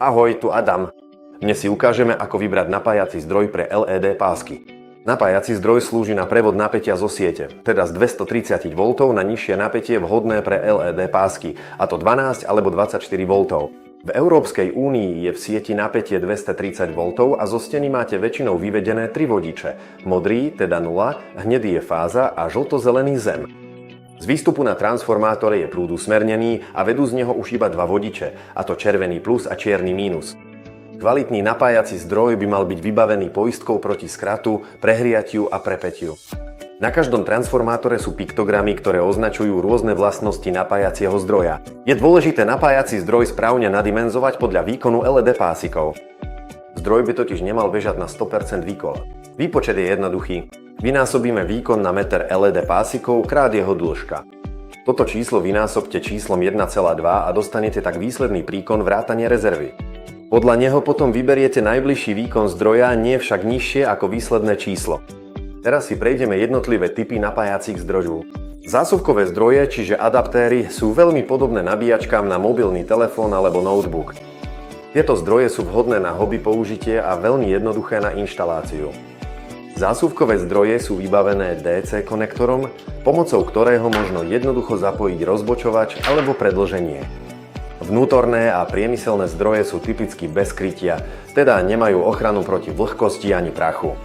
Ahoj, tu Adam. Dnes si ukážeme, ako vybrať napájací zdroj pre LED pásky. Napájací zdroj slúži na prevod napätia zo siete, teda z 230 V na nižšie napätie vhodné pre LED pásky, a to 12 alebo 24 V. V Európskej únii je v sieti napätie 230 V a zo steny máte väčšinou vyvedené 3 vodiče. Modrý, teda 0, hnedý je fáza a žlto-zelený zem. Z výstupu na transformátore je prúd usmernený a vedú z neho už iba 2 vodiče, a to červený plus a čierny mínus. Kvalitný napájací zdroj by mal byť vybavený poistkou proti skratu, prehriatiu a prepätiu. Na každom transformátore sú piktogramy, ktoré označujú rôzne vlastnosti napájacieho zdroja. Je dôležité napájací zdroj správne nadimenzovať podľa výkonu LED pásikov. Zdroj by totiž nemal bežať na 100% výkon. Výpočet je jednoduchý. Vynásobíme výkon na meter LED pásikov krát jeho dĺžka. Toto číslo vynásobte číslom 1,2 a dostanete tak výsledný príkon vrátane rezervy. Podľa neho potom vyberiete najbližší výkon zdroja, nie však nižšie ako výsledné číslo. Teraz si prejdeme jednotlivé typy napájacích zdrojov. Zásuvkové zdroje, čiže adaptéry, sú veľmi podobné nabíjačkám na mobilný telefón alebo notebook. Tieto zdroje sú vhodné na hobby použitie a veľmi jednoduché na inštaláciu. Zásuvkové zdroje sú vybavené DC konektorom, pomocou ktorého možno jednoducho zapojiť rozbočovač alebo predĺženie. Vnútorné a priemyselné zdroje sú typicky bez krytia, teda nemajú ochranu proti vlhkosti ani prachu.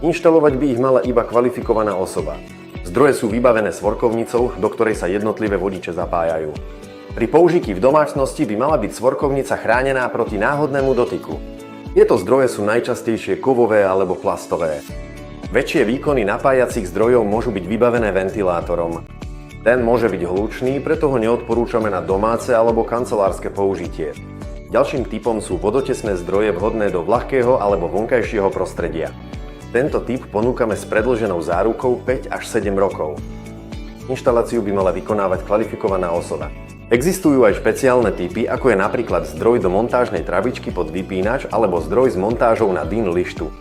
Inštalovať by ich mala iba kvalifikovaná osoba. Zdroje sú vybavené svorkovnicou, do ktorej sa jednotlivé vodiče zapájajú. Pri použití v domácnosti by mala byť svorkovnica chránená proti náhodnému dotyku. Tieto zdroje sú najčastejšie kovové alebo plastové. Väčšie výkony napájacích zdrojov môžu byť vybavené ventilátorom. Ten môže byť hlučný, preto ho neodporúčame na domáce alebo kancelárske použitie. Ďalším typom sú vodotesné zdroje vhodné do vľahkého alebo vonkajšieho prostredia. Tento typ ponúkame s predĺženou zárukou 5 až 7 rokov. Inštaláciu by mala vykonávať kvalifikovaná osoba. Existujú aj špeciálne typy, ako je napríklad zdroj do montážnej trabičky pod vypínač alebo zdroj s montážou na DIN lištu.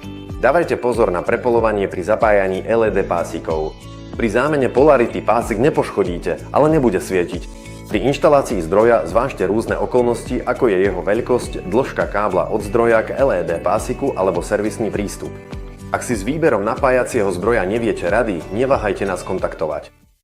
Dávajte pozor na prepolovanie pri zapájaní LED pásikov. Pri zámene polarity pásik nepoškodíte, ale nebude svietiť. Pri inštalácii zdroja zvážte rôzne okolnosti, ako je jeho veľkosť, dĺžka kábla od zdroja k LED pásiku alebo servisný prístup. Ak si s výberom napájacieho zdroja neviete rady, neváhajte nás kontaktovať.